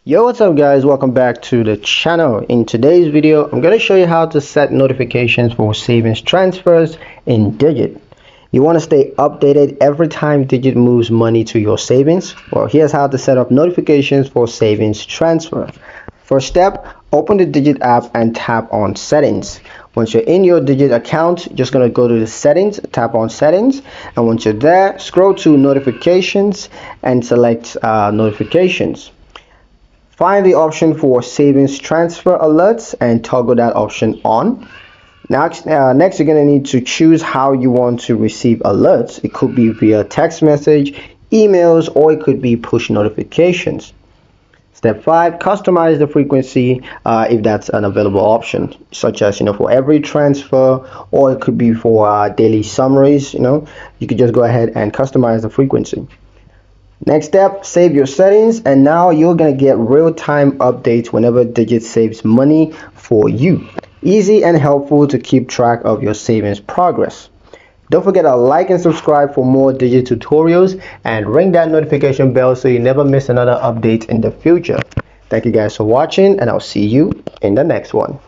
Yo, what's up guys, welcome back to the channel. In today's video I'm going to show you how to set notifications for savings transfers in Digit. You want to stay updated every time Digit moves money to your savings. Well, here's how to set up notifications for savings transfer. First step, open the Digit app and tap on settings. Once you're in your Digit account, you're just going to go to the settings, tap on settings, and once you're there, scroll to notifications and select notifications. Find the option for savings transfer alerts and toggle that option on. Next you're going to need to choose how you want to receive alerts. It could be via text message, emails, or it could be push notifications. Step 5, customize the frequency if that's an available option, such as for every transfer, or it could be for daily summaries. You could just go ahead and customize the frequency. Next step, save your settings, and now you're going to get real-time updates whenever Digit saves money for you. Easy and helpful to keep track of your savings progress. Don't forget to like and subscribe for more Digit tutorials and ring that notification bell so you never miss another update in the future. Thank you guys for watching, and I'll see you in the next one.